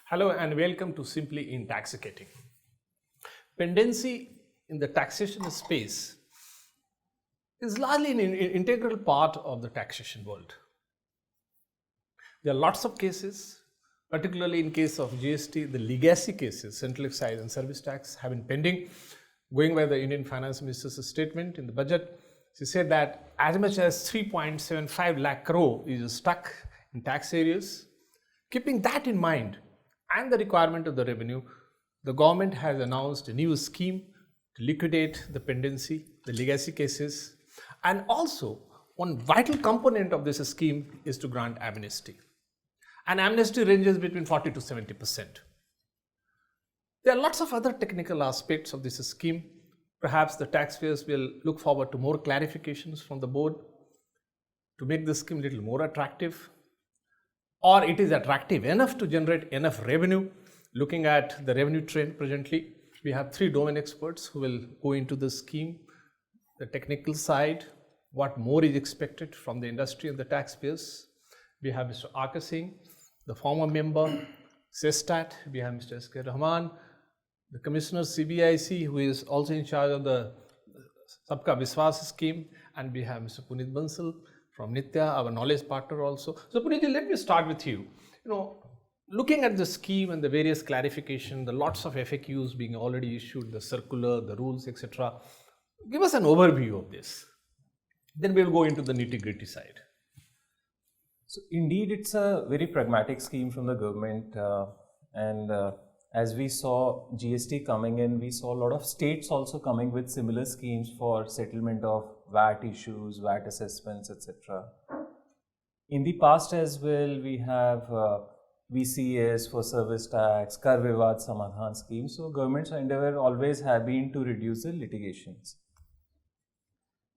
Hello and welcome to Simply inTAXicating. Pendency in the taxation space is largely an integral part of the taxation world. There are lots of cases, particularly in case of GST, the legacy cases, Central Excise and Service tax have been pending. Going by the Indian Finance Minister's statement in the budget, she said that as much as 3.75 lakh crore is stuck in tax areas. Keeping that in mind and the requirement of the revenue, the government has announced a new scheme to liquidate the pendency, the legacy cases, and also one vital component of this scheme is to grant amnesty. And amnesty ranges between 40 to 70%. There are lots of other technical aspects of this scheme. Perhaps the taxpayers will look forward to more clarifications from the board to make the scheme a little more attractive, or it is attractive enough to generate enough revenue. Looking at the revenue trend presently, we have 3 domain experts who will go into the scheme, the technical side, what more is expected from the industry and the taxpayers. We have Mr. Singh, the former member, CESTAT. We have Mr. S K Rahman, the Commissioner CBIC, who is also in charge of the Sabka Vishwas Scheme, and we have Mr. Puneet Bansal from Nitya, our knowledge partner also. So Puneet, let me start with you. Looking at the scheme and the various clarification, the lots of FAQs being already issued, the circular, the rules, etc. Give us an overview of this. Then we'll go into the nitty-gritty side. So indeed, it's a very pragmatic scheme from the government, and as we saw GST coming in, we saw a lot of states also coming with similar schemes for settlement of VAT issues, VAT assessments, etc. In the past as well, we have VCS for service tax, Kar Vivad Samadhan scheme. So government's endeavor always have been to reduce the litigations.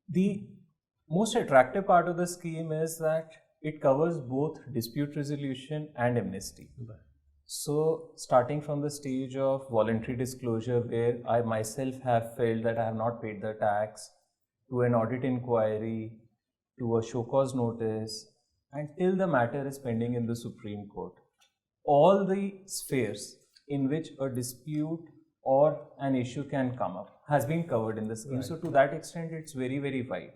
The most attractive part of the scheme is that it covers both dispute resolution and amnesty. So starting from the stage of voluntary disclosure, where I myself have felt that I have not paid the tax, to an audit inquiry, to a show cause notice, and till the matter is pending in the Supreme Court. All the spheres in which a dispute or an issue can come up has been covered in the scheme. Right. So to that extent, it's very, very wide.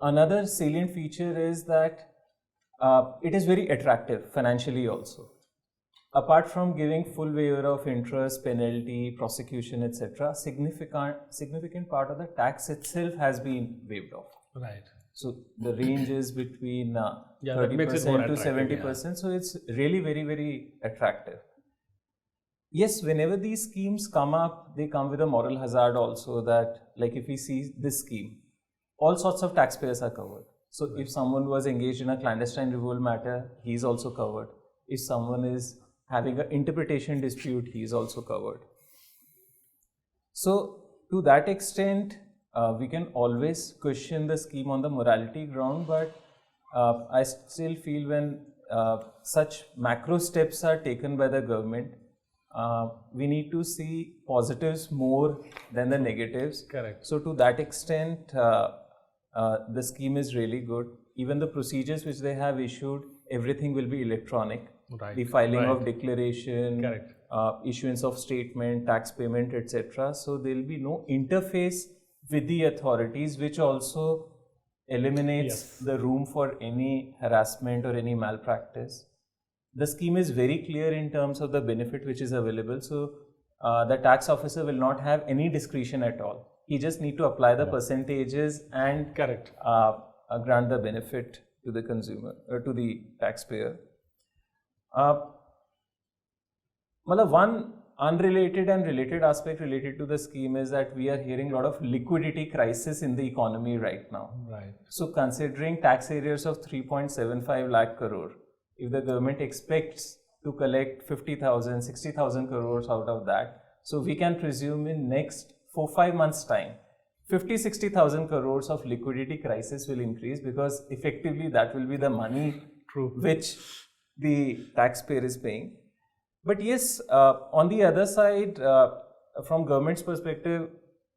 Another salient feature is that it is very attractive financially also. Apart from giving full waiver of interest, penalty, prosecution, etc., significant part of the tax itself has been waived off. Right. So the range is between 30% to 70%. Yeah. So it's really very, very attractive. Yes, whenever these schemes come up, they come with a moral hazard also, that like if we see this scheme, all sorts of taxpayers are covered. So right. If someone was engaged in a clandestine removal matter, he is also covered. If someone is having an interpretation dispute, he is also covered. So to that extent, we can always question the scheme on the morality ground, but I still feel when such macro steps are taken by the government, we need to see positives more than the negatives. Correct. So to that extent, the scheme is really good. Even the procedures which they have issued, everything will be electronic. Right. The filing of declaration, correct, issuance of statement, tax payment, etc. So there will be no interface with the authorities, which also eliminates the room for any harassment or any malpractice. The scheme is very clear in terms of the benefit which is available. So the tax officer will not have any discretion at all. He just need to apply the percentages and correct, grant the benefit to the consumer or to the taxpayer. One unrelated and related aspect related to the scheme is that we are hearing a lot of liquidity crisis in the economy right now. Right. So considering tax areas of 3.75 lakh crore, if the government expects to collect 50,000, 60,000 crores out of that, so we can presume in next 4-5 months time, 50-60,000 crores of liquidity crisis will increase, because effectively that will be the money which the taxpayer is paying. But yes, on the other side, from government's perspective,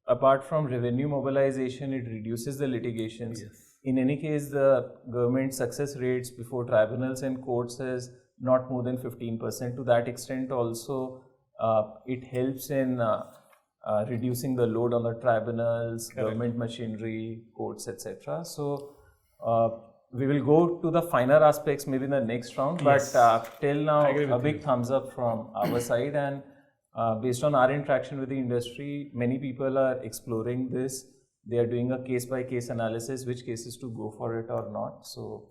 apart from revenue mobilization, it reduces the litigations. Yes. In any case, the government success rates before tribunals and courts has not more than 15%. To that extent also, it helps in reducing the load on the tribunals, government machinery, courts, etc. So we will go to the finer aspects maybe in the next round, but till now a big thumbs up from our side, and based on our interaction with the industry, many people are exploring this. They are doing a case-by-case analysis, which cases to go for it or not. So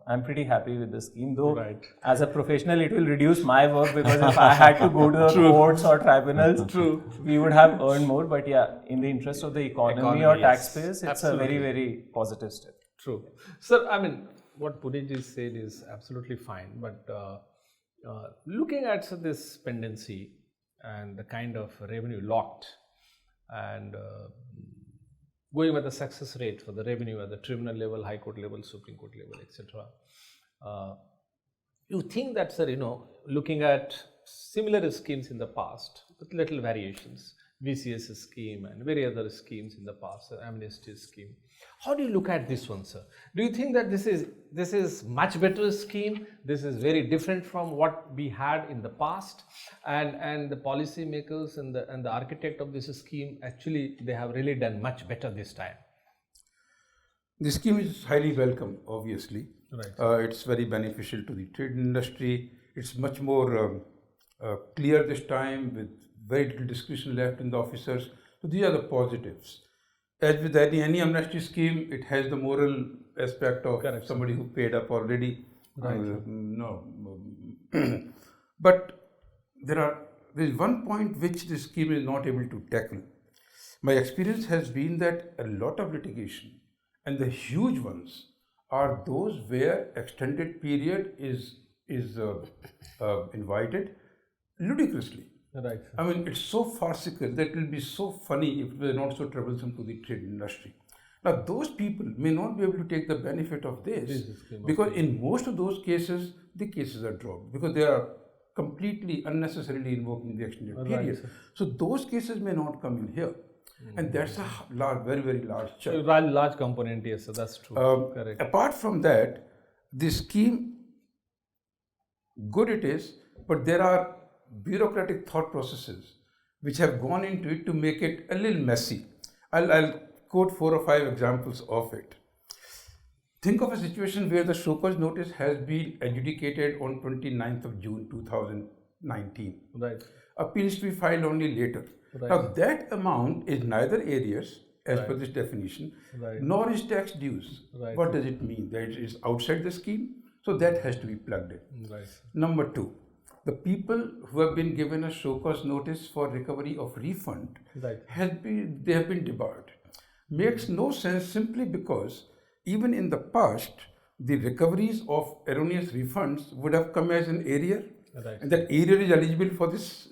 I'm pretty happy with the scheme, though as a professional it will reduce my work, because if I had to go to the courts or tribunals, we would have earned more. But yeah, in the interest of the economy or taxpayers, it's a very, very positive step. True. Sir, I mean, what Puneet ji said is absolutely fine, but looking at this pendency and the kind of revenue locked, and going by the success rate for the revenue at the tribunal level, high court level, supreme court level, etc. You think that, sir, looking at similar schemes in the past with little variations, VCS scheme and various other schemes in the past, amnesty scheme, how do you look at this one, sir? Do you think that this is much better scheme? This is very different from what we had in the past, and the policy makers and the architect of this scheme, actually they have really done much better this time? The scheme is highly welcome, obviously. Right. It's very beneficial to the trade industry. It's much more clear this time, with very little discretion left in the officers. So these are the positives. As with any amnesty scheme, it has the moral aspect of somebody who paid up already. But there is one point which this scheme is not able to tackle. My experience has been that a lot of litigation, and the huge ones, are those where extended period is invited ludicrously. Right. I mean, it's so farcical that it will be so funny if it were not so troublesome to the trade industry. Now, those people may not be able to take the benefit of this, because in most of those cases, the cases are dropped because they are completely unnecessarily invoking the extended period. So those cases may not come in here. And that's a very, very large chunk. Large component, yes, so that's true. Correct. Apart from that, the scheme, good it is, but there are bureaucratic thought processes which have gone into it to make it a little messy. I'll quote 4 or 5 examples of it. Think of a situation where the show cause notice has been adjudicated on 29th of June 2019. Right. Appeals to be filed only later. Right. Now that amount is neither arrears as per this definition, nor is tax dues. What does it mean? That it is outside the scheme, so that has to be plugged in. Number 2, the people who have been given a show cause notice for recovery of refund they have been debarred. Makes no sense, simply because even in the past, the recoveries of erroneous refunds would have come as an arrear. And that arrear is eligible for this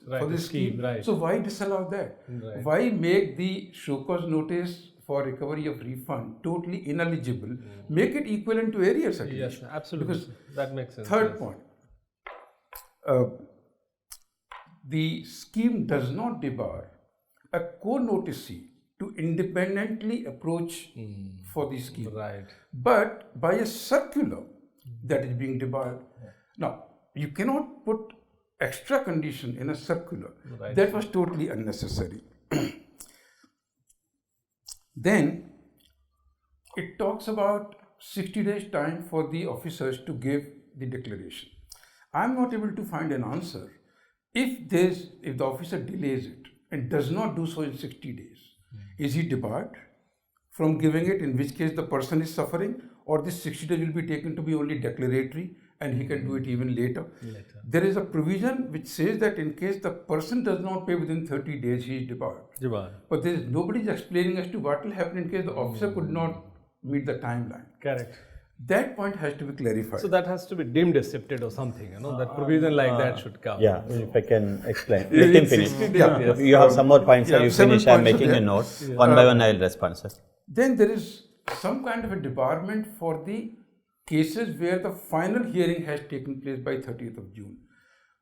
scheme. So why disallow that? Why make the show cause notice for recovery of refund totally ineligible? Make it equivalent to arrears at least. Yes, absolutely. Because that makes sense. Third point, the scheme does not debar a co-noticee to independently approach for the scheme, but by a circular that is being debarred. Now, you cannot put extra condition in a circular. That was totally unnecessary. Then it talks about 60 days time for the officers to give the declaration. I'm not able to find an answer if the officer delays it and does not do so in 60 days. Is he debarred from giving it, in which case the person is suffering, or this 60 days will be taken to be only declaratory and he can do it even later? There is a provision which says that in case the person does not pay within 30 days, he is debarred. But there is nobody is explaining as to what will happen in case the officer could not meet the timeline. Correct. That point has to be clarified. So that has to be deemed accepted or something, that provision like that should come. Yeah, if I can explain. Let him finish. You have some more points, sir. You finish. I'm making a note. One by one, I'll respond, sir. Then there is some kind of a debarment for the cases where the final hearing has taken place by 30th of June.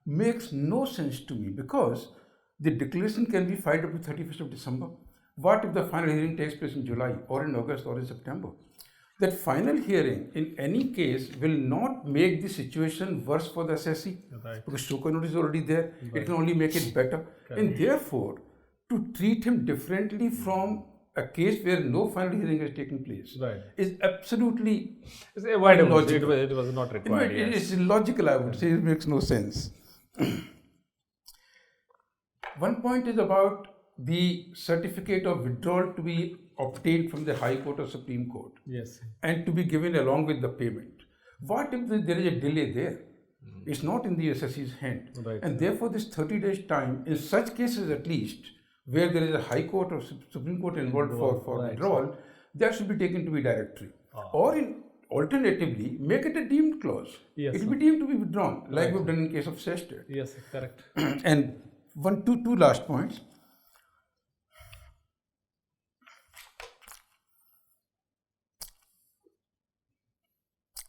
Makes no sense to me, because the declaration can be filed up to 31st of December. What if the final hearing takes place in July or in August or in September? that final hearing in any case will not make the situation worse for the assessee, because show cause notice is already there. It can only make it better. And therefore, to treat him differently from a case where no final hearing has taken place is absolutely illogical. It was not required. It is illogical, I would say. It makes no sense. One point is about the certificate of withdrawal to be obtained from the High Court or Supreme Court, and to be given along with the payment. What if there is a delay there? It's not in the assessee's hand, and therefore this 30 days time, in such cases at least, where there is a High Court or Supreme Court involved for withdrawal, that should be taken to be directory. Or alternatively, make it a deemed clause. It will be deemed to be withdrawn, like we've done in case of CESTAT. Yes, correct. And two last points.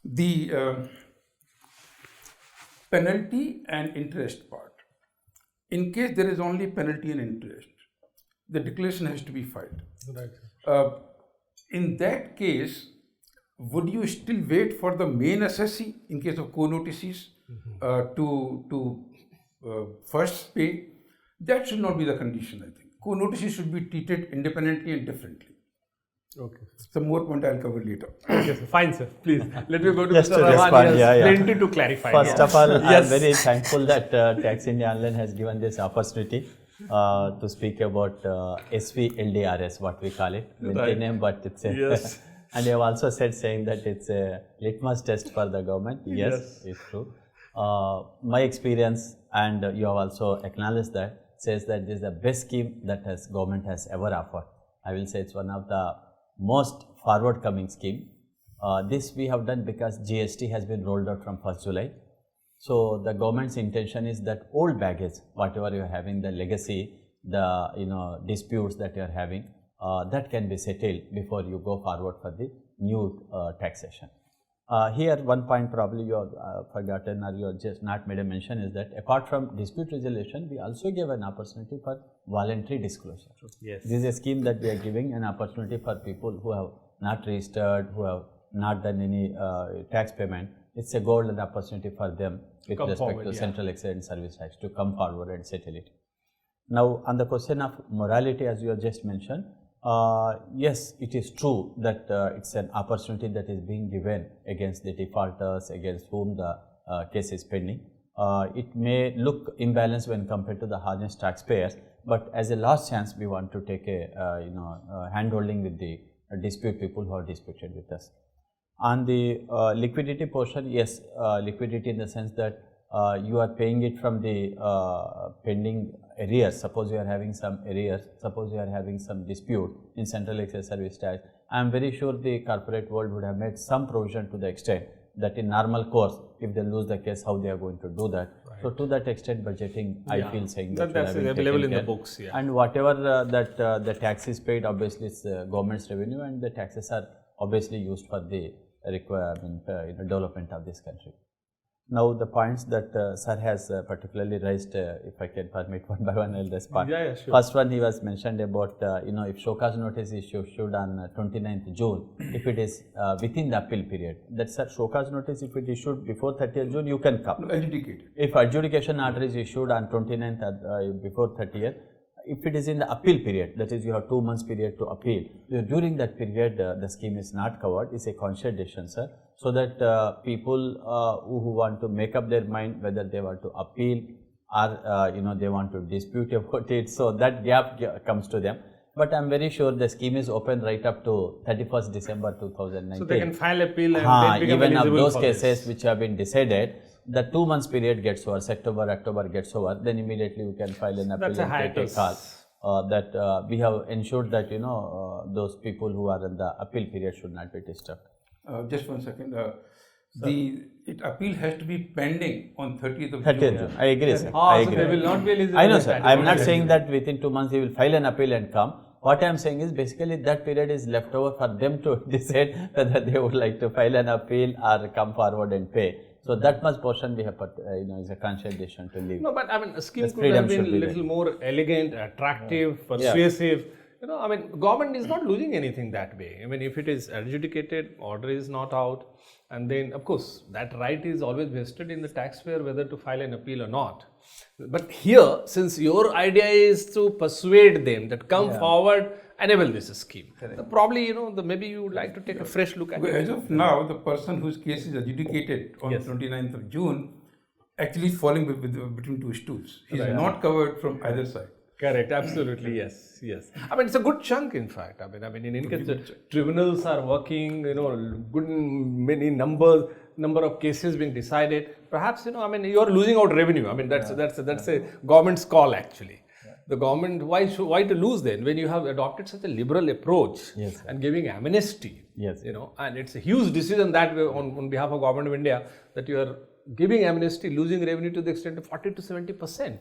The penalty and interest part. In case there is only penalty and interest, the declaration has to be filed. In that case, would you still wait for the main assessee in case of co-notices to first pay? That should not be the condition, I think. Co-notices should be treated independently and differently. Okay. Some more point I'll cover later. Okay, sir. Fine, sir. Please, let me go to Just Mr. to Rahman. respond, He has plenty to clarify. First of all, I am very thankful that Tax India Online has given this opportunity to speak about SVLDRS, what we call it. Lengthy name, but it's a and you have also said saying that it's a litmus test for the government. Yes. It's true. My experience, and you have also acknowledged that, says that this is the best scheme that government has ever offered. I will say it's one of the most forward coming scheme. This we have done because GST has been rolled out from 1st July. So the government's intention is that old baggage, whatever you are having, the legacy, the disputes that you are having, that can be settled before you go forward for the new taxation. Here one point probably you have forgotten or you have just not made a mention is that apart from dispute resolution, we also give an opportunity for voluntary disclosure. This is a scheme that we are giving an opportunity for people who have not registered, who have not done any tax payment. It's a golden opportunity for them with respect to Central Excise and Service Tax to come forward and settle it. Now on the question of morality, as you have just mentioned, yes, it is true that it's an opportunity that is being given against the defaulters, against whom the case is pending. It may look imbalanced when compared to the honest taxpayers, but as a last chance, we want to take a hand-holding with the dispute people who are disputed with us. On the liquidity portion, yes, liquidity in the sense that you are paying it from the pending arrears. Suppose you are having some arrears, suppose you are having some dispute in Central Excise Service Tax. I am very sure the corporate world would have made some provision to the extent that in normal course, if they lose the case, how they are going to do that. So to that extent, budgeting, I feel saying that that's available in the books. And whatever that the tax is paid, obviously it's government's revenue, and the taxes are obviously used for the requirement, development of this country. Now the points that sir has particularly raised, if I can permit one by one, I'll respond. Sure. First one, he was mentioned about if show cause notice is issued on 29th June, if it is within the appeal period. That's a show cause notice. If it is issued before 30th June, you can come. Adjudicated. If adjudication order is issued on 29th before 30th, if it is in the appeal period, that is you have 2 months period to appeal. During that period, the scheme is not covered. It's a conscious decision, sir. So that people who want to make up their mind whether they want to appeal or they want to dispute about it, so that gap comes to them. But I'm very sure the scheme is open right up to 31st December 2019. So they can file appeal and then become even of eligible those for cases this. which have been decided, the 2 months period gets over, October gets over, then immediately we can file an appeal and take a call. That we have ensured that those people who are in the appeal period should not be disturbed. Just 1 second. The appeal has to be pending on 30th of 30th June. June. I agree, sir. I agree. So they will not be eligible. I know, sir. I am not saying that within 2 months they will file an appeal and come. What I am saying is basically that period is left over for them to decide whether they would like to file an appeal or come forward and pay. So that much portion we have put, is a conscious decision to leave. No, but I mean, a scheme could have been a little more elegant, attractive, persuasive. I mean, government is not losing anything that way. I mean, if it is adjudicated, order is not out, and then of course that right is always vested in the taxpayer whether to file an appeal or not. But here, since your idea is to persuade them that come forward, enable this scheme, probably maybe you would like to take a fresh look at it. As of now, the person whose case is adjudicated on 29th of June actually is falling between two stools. He is not covered from either side. Correct, absolutely, yes. I mean, it's a good chunk, in fact. I mean, in any case, the tribunals are working, good many number of cases being decided. Perhaps, I mean, you are losing out revenue. I mean, that's a government's call, actually. The government, why to lose then when you have adopted such a liberal approach and giving amnesty? And it's a huge decision that way on behalf of Government of India that you are giving amnesty, losing revenue to the extent of 40 to 70%.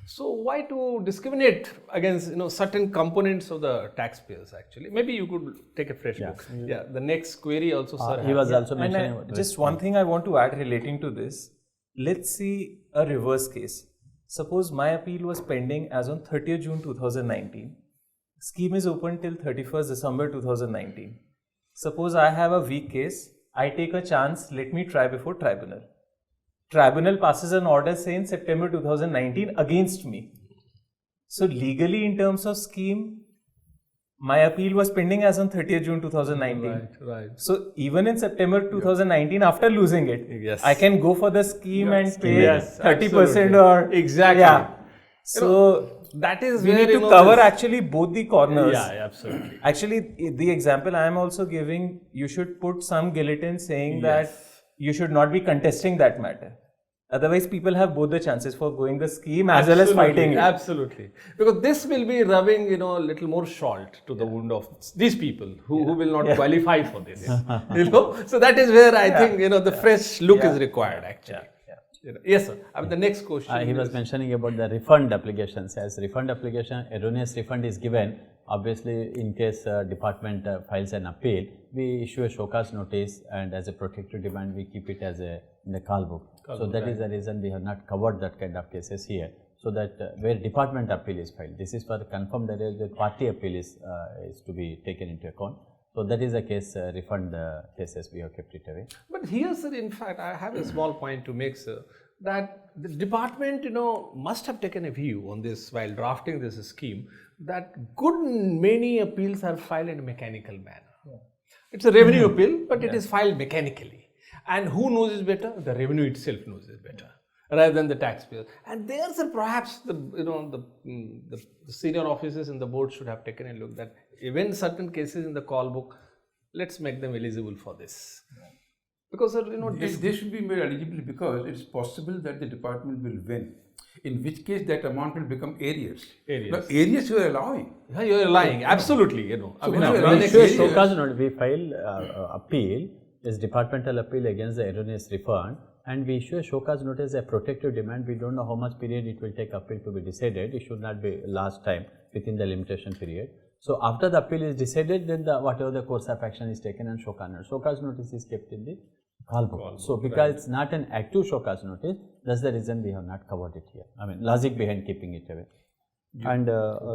So why to discriminate against certain components of the taxpayers? Actually, maybe you could take a fresh look. The next query also, sir. He was also mentioning just one thing I want to add relating to this. Let's see a reverse case. Suppose my appeal was pending as on 30th June 2019. Scheme is open till 31st December 2019. Suppose I have a weak case. I take a chance. Let me try before tribunal. Tribunal passes an order saying September 2019 against me. So legally, in terms of scheme, my appeal was pending as on 30th June 2019. Right. So even in September 2019, after losing it, I can go for the scheme and pay 30% or exactly. So that is we where need to cover actually both the corners. Absolutely. Actually, the example I am also giving, you should put some guillotine saying that you should not be contesting that matter. Otherwise, people have both the chances for going the scheme as well as fighting it. Absolutely. Because this will be rubbing, a little more salt to the wound of these people who will not qualify for this. So that is where I think, the fresh look is required actually. Yes, sir. I mean, the next question. He was mentioning about the refund applications. As refund application, erroneous refund is given. Obviously, in case department files an appeal, we issue a show cause notice, and as a protective demand, we keep it as in the call book. So that is the reason we have not covered that kind of cases here. So that where department appeal is filed, this is for the confirmed area, the party appeal is to be taken into account. So that is the case, refund cases we have kept it away. But here, sir, in fact, I have a small point to make, sir, that the department, must have taken a view on this while drafting this scheme, that good many appeals are filed in a mechanical manner. It's a revenue appeal, but it is filed mechanically. And who knows it better? The revenue itself knows it better, rather than the taxpayer. And there's perhaps the senior officers in the board should have taken a look that even certain cases in the call book, let's make them eligible for this. Because they should be made eligible because it's possible that the department will win. In which case that amount will become arrears. Now, arrears you are allowing. Yeah, you are lying. Absolutely, So I mean, we file appeal, is departmental appeal against the erroneous refund, and we issue a show cause notice, a protective demand. We don't know how much period it will take appeal to be decided. It should not be last time within the limitation period. So after the appeal is decided, then whatever the course of action is taken and show cause notice is kept in the call book. So because it's not an active show cause notice, that's the reason we have not covered it here. I mean, logic behind keeping it away. And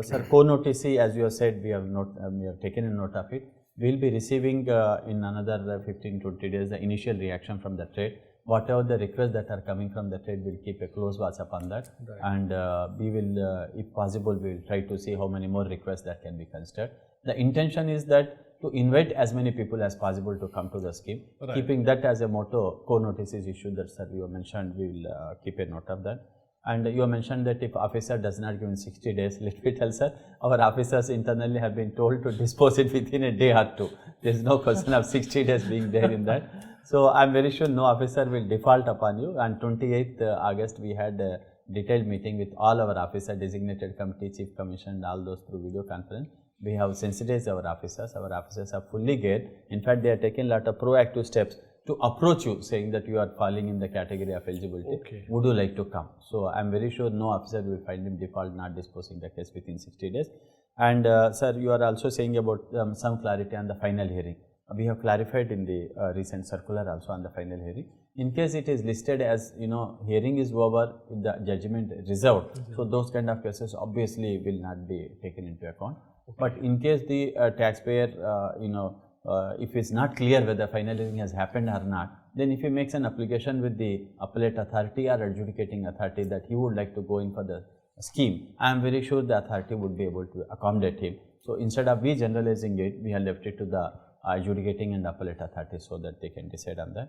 sir, co-notice, as you have said, we have taken a note of it. We will be receiving in another 15-20 days the initial reaction from the trade. Whatever the requests that are coming from the trade, we'll keep a close watch upon that. And we will, if possible, we will try to see how many more requests that can be considered. The intention is that to invite as many people as possible to come to the scheme. Keeping that as a motto, co-notice is issued that, sir, you mentioned, we will keep a note of that. And you mentioned that if officer does not give in 60 days, let me tell, sir, our officers internally have been told to dispose it within a day or two. There is no question of 60 days being there in that. So I am very sure no officer will default upon you. And 28th August, we had a detailed meeting with all our officer, designated committee, chief commission, all those through video conference. We have sensitized our officers. Our officers are fully geared. In fact, they are taking a lot of proactive steps to approach you, saying that you are falling in the category of eligibility. Would you like to come? So I am very sure no officer will find him default not disposing the case within 60 days. And sir, you are also saying about some clarity on the final hearing. We have clarified in the recent circular also on the final hearing. In case it is listed as, hearing is over, the judgment reserved, so those kind of cases obviously will not be taken into account. But in case the taxpayer, if it's not clear whether final hearing has happened or not, then if he makes an application with the appellate authority or adjudicating authority that he would like to go in for the scheme, I am very sure the authority would be able to accommodate him. So instead of we generalizing it, we have left it to the adjudicating and appellate authority so that they can decide on that.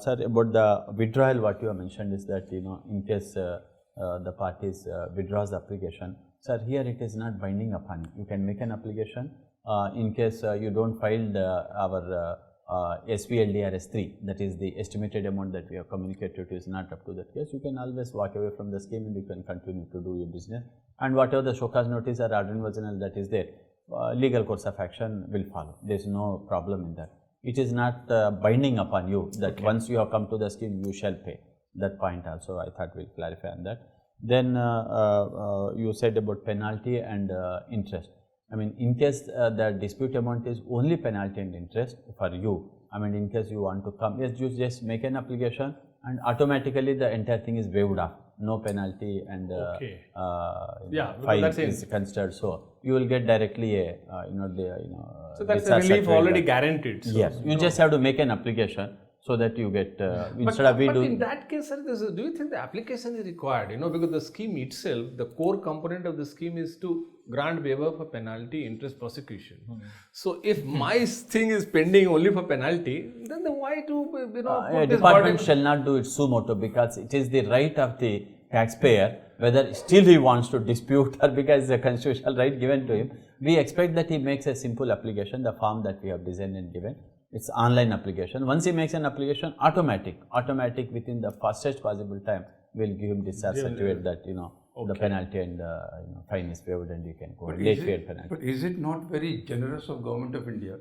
Sir, about the withdrawal, what you have mentioned is that, in case the parties withdraws the application, sir, here it is not binding upon you. You can make an application. In case you don't file our SVLDRS 3, that is the estimated amount that we have communicated is not up to that case, you can always walk away from the scheme and you can continue to do your business. And whatever the show cause notice or order virginal that is there, legal course of action will follow. There is no problem in that. It is not binding upon you that once you have come to the scheme, you shall pay. That point also I thought we'll clarify on that. Then you said about penalty and interest. I mean, in case the dispute amount is only penalty and interest for you, I mean, in case you want to come, yes, you just make an application and automatically the entire thing is waived off. No penalty and fine is considered. So you will get directly a so that's a relief already guaranteed. So yes, you just have to make an application so that you get instead of we But do. in that case, sir, do you think the application is required? Because the scheme itself, the core component of the scheme is to grant waiver for penalty, interest, prosecution. So if my thing is pending only for penalty, then why do A department shall not do it suo motu because it is the right of the taxpayer whether still he wants to dispute or because it's a constitutional right given to him. We expect that he makes a simple application, the form that we have designed and given. It's online application. Once he makes an application, automatic within the fastest possible time, will give him discharge certificate that the penalty and fine is waived and you can go late paid penalty. But is it not very generous of Government of India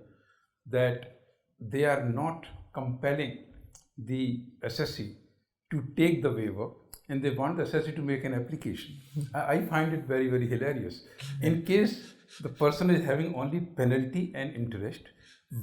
that they are not compelling the assessee to take the waiver and they want the assessee to make an application? I find it very, very hilarious. In case the person is having only penalty and interest,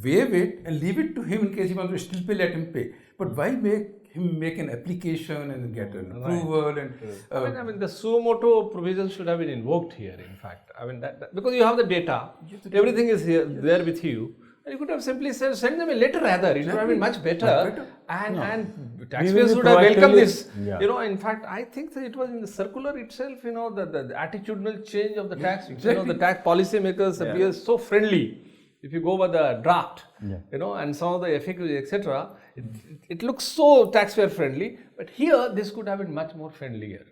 waive it and leave it to him in case he wants to still pay, let him pay. But why make him make an application and get an approval? And I mean, the suo motu provision should have been invoked here, in fact. I mean, because you have the data, everything is here, there with you. And you could have simply said, send them a letter rather. It would have been much better. And taxpayers would have welcomed this. In fact, I think that it was in the circular itself, the attitudinal change of the tax. The tax policy makers appear so friendly. If you go by the draft, and some of the FAQs, etc., it looks so taxpayer friendly. But here, this could have been much more friendlier.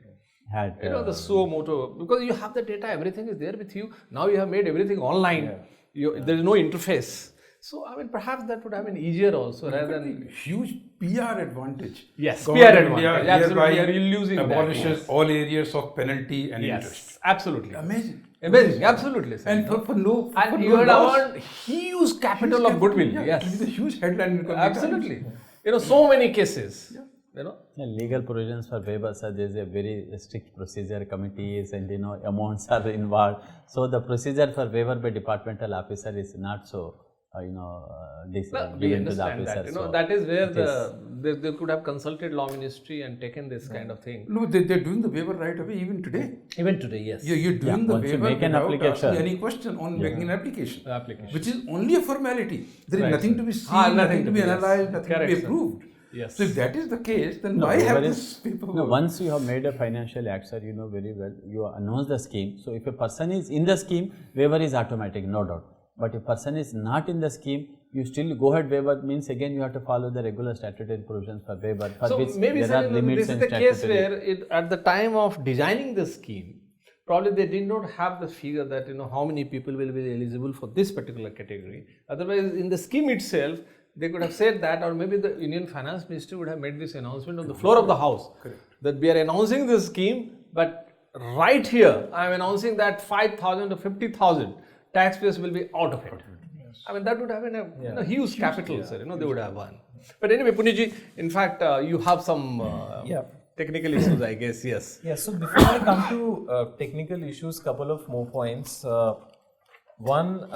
The suo motu, because you have the data, everything is there with you. Now you have made everything online. There is no interface. So, I mean, perhaps that would have been easier also rather than huge PR advantage. Yes, PR advantage. Absolutely, you are losing abolishes all areas of penalty and interest. Absolutely. Amazing. Absolutely. Sir. And for no you would have huge capital of goodwill. It will be the huge headline. Absolutely. So many cases. Legal provisions for waivers, there is a very strict procedure, committees and amounts are involved. So the procedure for waiver by departmental officer is not so we understand that. That is where they could have consulted law ministry and taken this kind of thing. No, they're doing the waiver right away even today. Even today, yes. You're doing the waiver make an application. Any question on making an application, which is only a formality. There is nothing to be seen, nothing to be analyzed, nothing to be approved. Yes. So if that is the case, then why have this paperwork? Once you have made a financial act, sir, you know very well, you announce the scheme. So if a person is in the scheme, waiver is automatic, no doubt. But if a person is not in the scheme, you still go ahead waiver means again you have to follow the regular statutory provisions for waiver. For so which maybe there are limits this is the case where at the time of designing the scheme, probably they did not have the figure that how many people will be eligible for this particular category. Otherwise, in the scheme itself, they could have said that, or maybe the Union Finance Ministry would have made this announcement on the floor of the House. Correct. That we are announcing this scheme, but right here I am announcing that 5,000 to 50,000 taxpayers will be out of it. Yes. I mean, that would have been a huge capital, sir. They would have won. But anyway, Puneet, in fact, you have some technical issues, I guess. Yes. Yeah. So before I come to technical issues, couple of more points. One,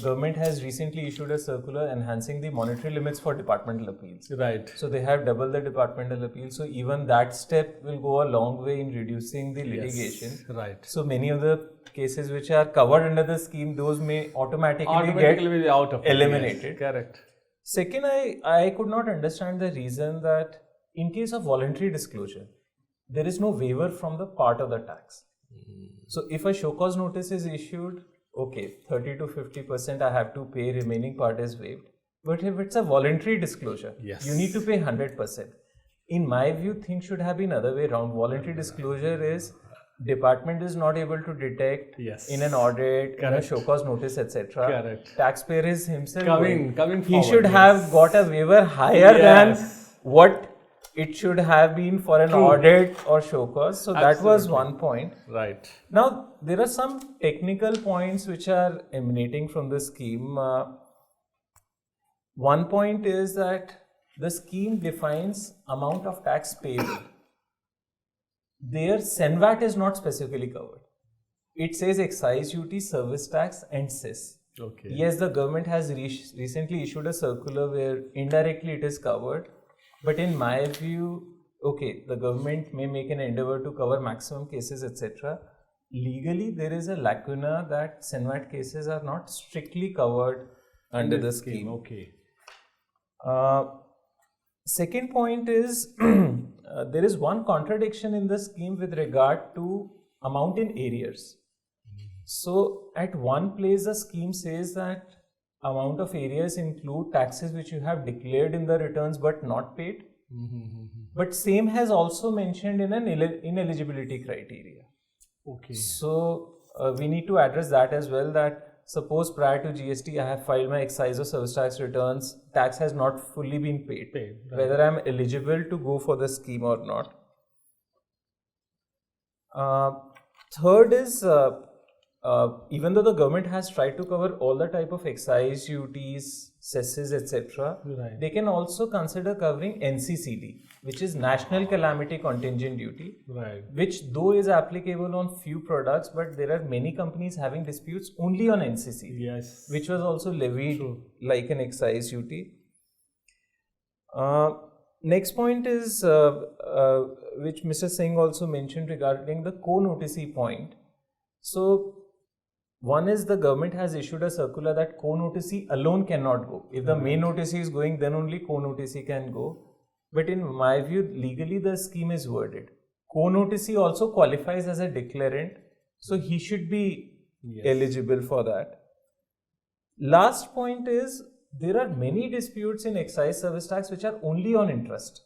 government has recently issued a circular enhancing the monetary limits for departmental appeals. Right. So they have doubled the departmental appeals. So even that step will go a long way in reducing the litigation. Yes, right. So many of the cases which are covered under the scheme, those may automatically be out of eliminated. Yes, correct. Second, I could not understand the reason that in case of voluntary disclosure, there is no waiver from the part of the tax. So if a show cause notice is issued, okay, 30 to 50% I have to pay, remaining part is waived. But if it's a voluntary disclosure, yes, you need to pay 100%. In my view, things should have been other way around. Voluntary disclosure is department is not able to detect yes, in an audit, in a show cause notice, etc. Correct. Taxpayer is himself coming he forward, should yes, have got a waiver higher than what it should have been for an audit or show cause. So that was one point. Right. Now, there are some technical points which are emanating from the scheme. One point is that the scheme defines amount of tax payable. There, SENVAT is not specifically covered. It says excise duty, service tax and cess. Okay. Yes, the government has recently issued a circular where indirectly it is covered. But in my view, okay, the government may make an endeavor to cover maximum cases, etc. Legally, there is a lacuna that SENVAT cases are not strictly covered under the scheme. Okay. Second point is there is one contradiction in the scheme with regard to amount in arrears. So at one place the scheme says that amount of arrears include taxes which you have declared in the returns but not paid. But same has also mentioned in an ineligibility criteria. Okay. So we need to address that as well, that suppose prior to GST I have filed my excise or service tax returns, tax has not fully been paid. Right. Whether I am eligible to go for the scheme or not. Third is even though the government has tried to cover all the type of excise duties, cesses, etc., right, they can also consider covering NCCD, which is National Calamity Contingent Duty, right, which though is applicable on few products, but there are many companies having disputes only on NCCD, yes, which was also levied like an excise duty. Next point is which Mr. Singh also mentioned regarding the co-noticee point. So one is the government has issued a circular that co-noticee alone cannot go. If the main noticee is going, then only co-noticee can go. But in my view, legally the scheme is worded. Co-noticee also qualifies as a declarant, so he should be eligible for that. Last point is, there are many disputes in excise service tax which are only on interest,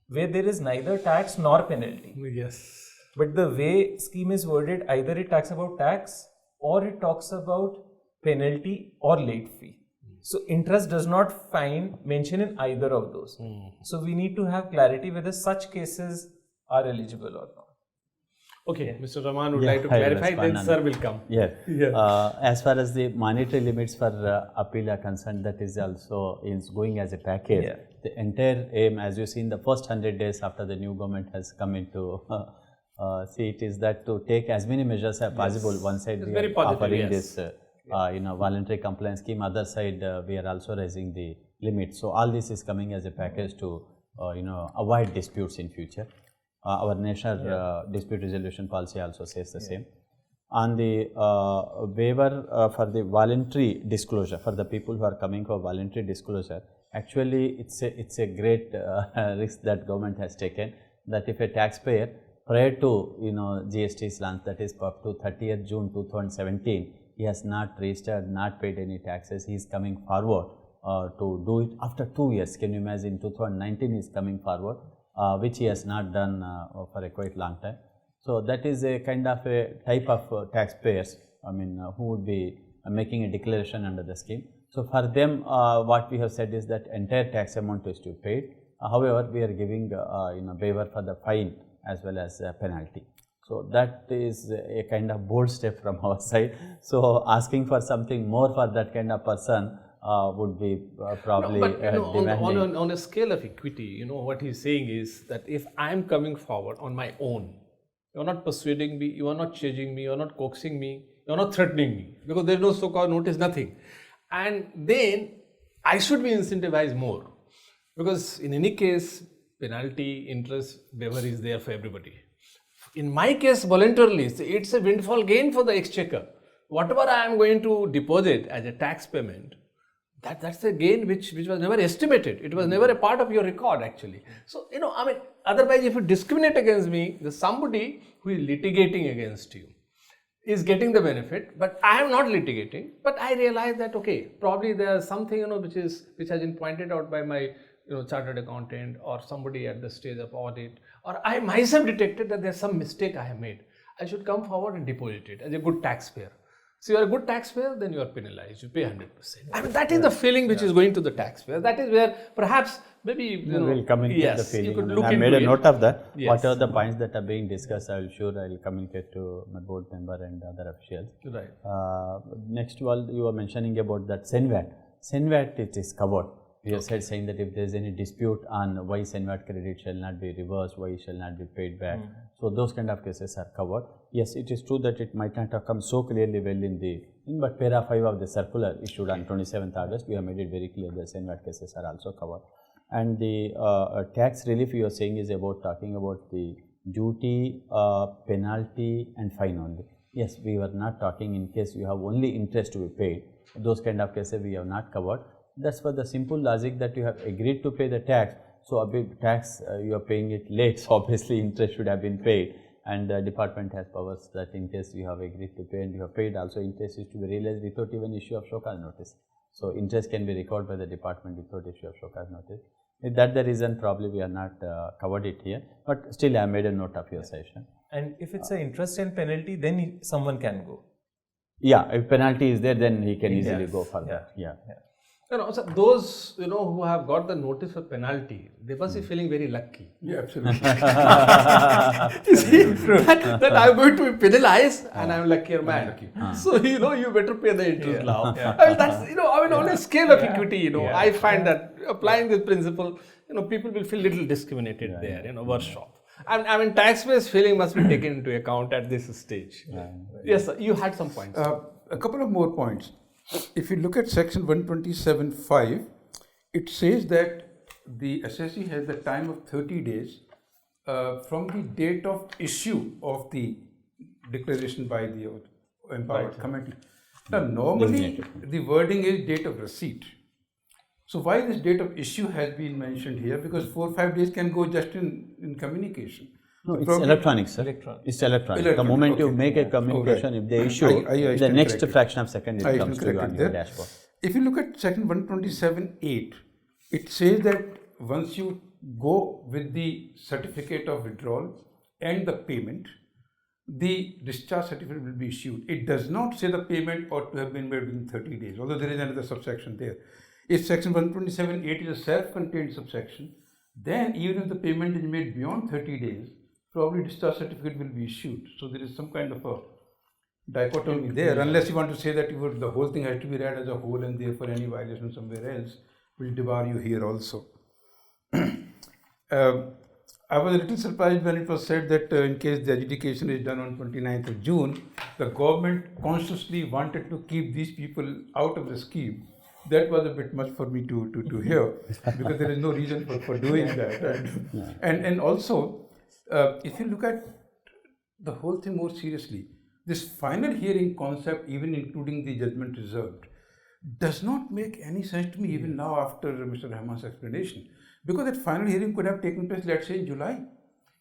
where there is neither tax nor penalty. Yes. But the way scheme is worded, either it talks about tax or it talks about penalty or late fee. So interest does not find mention in either of those. So we need to have clarity whether such cases are eligible or not. Okay, Mr. Rahman would like to clarify, then sir will come. As far as the monetary limits for appeal are concerned, that is also going as a package. The entire aim, as you see in the first 100 days after the new government has come into seat, is that to take as many measures as possible. One side we are offering this voluntary compliance scheme, other side we are also raising the limit. So all this is coming as a package to avoid disputes in future. Our national dispute resolution policy also says the same. On the waiver for the voluntary disclosure, for the people who are coming for voluntary disclosure, actually it's a great risk that government has taken, that if a taxpayer prior to GST's launch, that is up to 30th June 2017, he has not registered, not paid any taxes, he is coming forward to do it after 2 years. Can you imagine? 2019 is coming forward, which he has not done for a quite long time. So that is a kind of a type of taxpayers, who would be making a declaration under the scheme. So for them, what we have said is that entire tax amount is to be paid. However, we are giving waiver for the fine as well as penalty. So that is a kind of bold step from our side. So asking for something more for that kind of person would be probably demanding. On a scale of equity, what he's saying is that if I'm coming forward on my own, you're not persuading me, you are not changing me, you're not coaxing me, You're not threatening me because there's no so-called notice, nothing. And then I should be incentivized more because in any case, penalty, interest, waiver is there for everybody. In my case, voluntarily, it's a windfall gain for the exchequer. Whatever I am going to deposit as a tax payment, that's a gain which was never estimated. It was never a part of your record actually. So, otherwise if you discriminate against me, there's somebody who is litigating against you is getting the benefit, but I am not litigating. But I realize that, okay, probably there's something, which has been pointed out by my, chartered accountant or somebody at the stage of audit, or I myself detected that there's some mistake I have made. I should come forward and deposit it as a good taxpayer. So you are a good taxpayer, then you are penalized. You pay 100%. That is the feeling which is going to the taxpayer. That is where perhaps maybe we'll communicate the feeling. You could look I made a note of that. Yes. Whatever the points that are being discussed, I'll communicate to my board member and other officials. Right. Next, you were mentioning about that SENVAT. SENVAT, it is covered. We have said saying that if there is any dispute on why SENVAT credit shall not be reversed, why it shall not be paid back. So those kind of cases are covered. Yes, it is true that it might not have come so clearly well but para 5 of the circular issued on 27th August, we have made it very clear that SENVAT cases are also covered. And the tax relief you are saying is talking about the duty, penalty and fine only. Yes, we were not talking in case you have only interest to be paid. Those kind of cases we have not covered. That's for the simple logic that you have agreed to pay the tax. So a big tax, you are paying it late. So obviously interest should have been paid. And the department has powers that in case you have agreed to pay and you have paid, also interest is to be realized without even issue of show cause notice. So interest can be recorded by the department without issue of show cause notice. If that's the reason, probably we are not covered it here. But still, I made a note of your session. And if it's an interest and penalty, then someone can go. Yeah, if penalty is there, then he can easily go further. Yeah. So those who have got the notice of penalty, they must be feeling very lucky. Yeah, absolutely. You see, that I'm going to be penalized and I'm luckier man. So you better pay the interest now. That's on a scale of equity. I find that applying this principle, people will feel little discriminated there. Workshop. Taxpayers' feeling must be taken into account at this stage. Yes, sir, you had some points. A couple of more points. If you look at section 127(5), it says that the assessee has the time of 30 days from the date of issue of the declaration by the empowered committee. Now, normally the wording is date of receipt. So why this date of issue has been mentioned here? Because 4 or 5 days can go just in communication. No, it's electronic, sir. It's electronic. The moment you make a communication, if they issue, the next fraction of second it comes to you on your dashboard. If you look at section 127(8), it says that once you go with the certificate of withdrawal and the payment, the discharge certificate will be issued. It does not say the payment ought to have been made within 30 days, although there is another subsection there. If section 127(8) is a self-contained subsection, then even if the payment is made beyond 30 days, probably discharge certificate will be issued. So there is some kind of a dichotomy there, unless you want to say that the whole thing has to be read as a whole and therefore any violation somewhere else will debar you here also. I was a little surprised when it was said that in case the adjudication is done on 29th of June, the government consciously wanted to keep these people out of the scheme. That was a bit much for me to hear, because there is no reason for doing that. And also, if you look at the whole thing more seriously, this final hearing concept, even including the judgment reserved, does not make any sense to me even now after Mr. Rahman's explanation. Because that final hearing could have taken place, let's say, in July.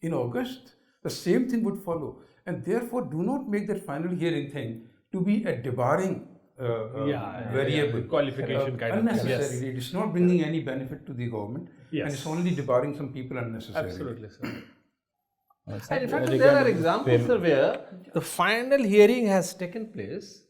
In August, the same thing would follow. And therefore, do not make that final hearing thing to be a debarring variable. Qualification kind of. Unnecessarily. Yes. It's not bringing any benefit to the government. Yes. And it's only debarring some people unnecessarily. Absolutely, sir. And in fact, there are examples where the final hearing has taken place,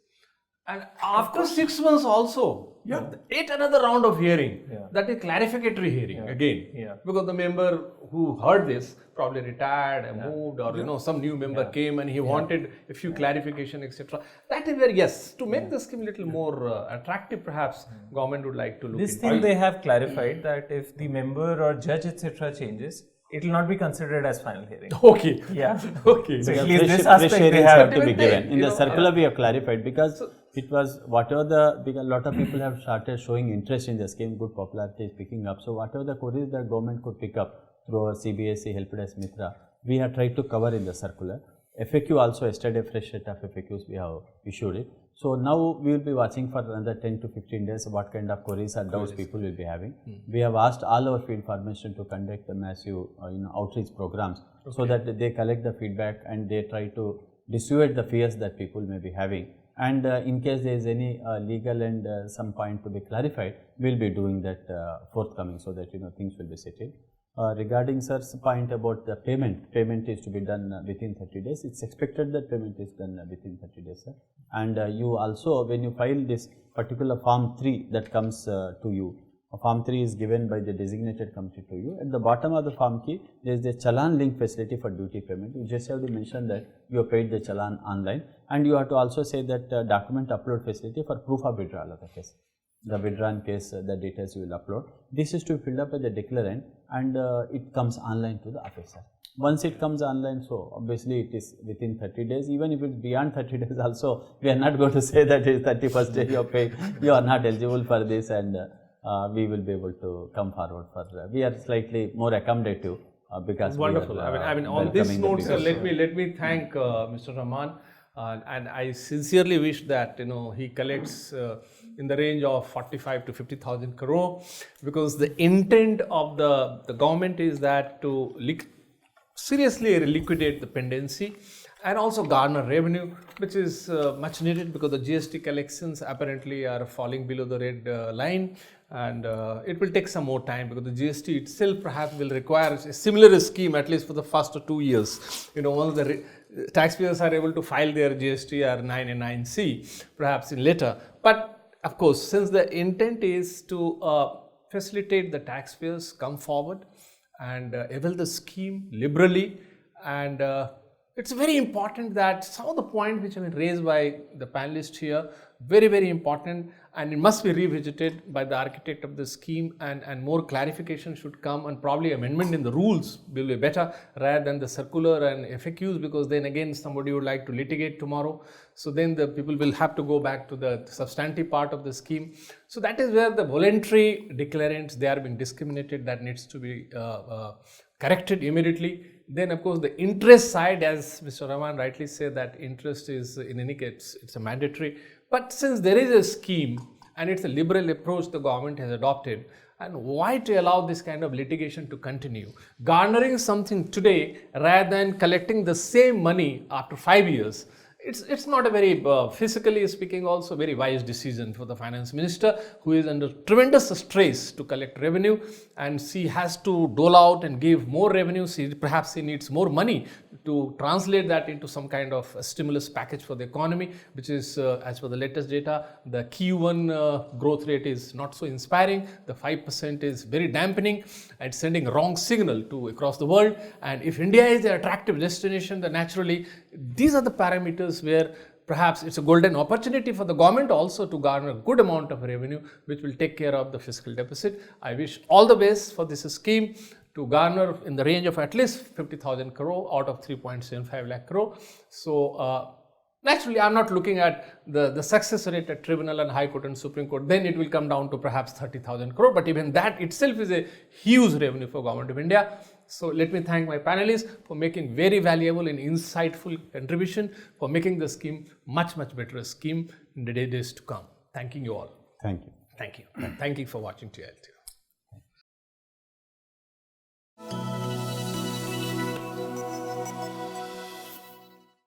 and after 6 months also, yet another round of hearing. That is clarificatory hearing again. Because the member who heard this probably retired and moved, or some new member came and he wanted a few clarification, etc. That is where, yes, to make the scheme a little more attractive, perhaps government would like to look this thing. They have clarified that if the member or judge, etc. changes, it will not be considered as final hearing. Okay. Yeah. Okay. So at Fresh- least this fresh aspect they hearings have. to be Even given. they, In you the know, circular, we have clarified because it was because a lot of people have started showing interest in the scheme, good popularity is picking up. So whatever the queries that government could pick up through our CBIC helpdesk Mitra, we have tried to cover in the circular. FAQ also, yesterday fresh set of FAQs we have issued it. So now we will be watching for another 10 to 15 days what kind of queries or doubts people will be having. We have asked all our field formation to conduct a massive outreach programs so that they collect the feedback and they try to dissuade the fears that people may be having. And in case there is any legal and some point to be clarified, we will be doing that forthcoming so that things will be settled. Regarding sir's point about the payment is to be done within 30 days. It's expected that payment is done within 30 days, sir. And you also, when you file this particular Form 3 that comes to you, Form 3 is given by the designated committee to you. At the bottom of the Form key, there is a challan link facility for duty payment. You just have to mention that you have paid the challan online, and you have to also say that document upload facility for proof of withdrawal of the case. The withdrawn case, the details you will upload. This is to be filled up by the declarant, and it comes online to the officer. Once it comes online, so obviously it is within 30 days. Even if it's beyond 30 days also, we are not going to say that it is 31st day you are paid, you are not eligible for this, and we will be able to come forward for we are slightly more accommodative because wonderful. we are, I mean, on this welcoming the note, sir, people. let me thank Mr. Rahman, and I sincerely wish that he collects in the range of 45 to 50,000 crore, because the intent of the government is that to seriously liquidate the pendency and also garner revenue, which is much needed because the GST collections apparently are falling below the red line, and it will take some more time because the GST itself perhaps will require a similar scheme at least for the first 2 years. Once the taxpayers are able to file their GST or 9 and 9C, perhaps in later. But of course, since the intent is to facilitate the taxpayers come forward and avail the scheme liberally, and it's very important that some of the points which have been raised by the panelists here, very, very important, and it must be revisited by the architect of the scheme, and more clarification should come, and probably amendment in the rules will be better rather than the circular and FAQs, because then again somebody would like to litigate tomorrow. So then the people will have to go back to the substantive part of the scheme. So that is where the voluntary declarants, they are being discriminated, that needs to be corrected immediately. Then of course the interest side, as Mr. Rahman rightly said, that interest is in any case, it's a mandatory. But since there is a scheme and it's a liberal approach the government has adopted, and why to allow this kind of litigation to continue? Garnering something today rather than collecting the same money after 5 years, it's not a very, physically speaking, also very wise decision for the finance minister, who is under tremendous stress to collect revenue, and she has to dole out and give more revenue. Perhaps she needs more money to translate that into some kind of a stimulus package for the economy, which is, as per the latest data, the Q1 growth rate is not so inspiring. The 5% is very dampening and sending a wrong signal to across the world. And if India is an attractive destination, then naturally these are the parameters where perhaps it's a golden opportunity for the government also to garner a good amount of revenue, which will take care of the fiscal deficit. I wish all the best for this scheme to garner in the range of at least 50,000 crore out of 3.75 lakh crore. So naturally, I'm not looking at the success rate at Tribunal and High Court and Supreme Court. Then it will come down to perhaps 30,000 crore. But even that itself is a huge revenue for Government of India. So let me thank my panelists for making very valuable and insightful contribution, for making the scheme much, much better scheme in the days to come. Thanking you all. Thank you. Thank you. And thank you for watching TIOL.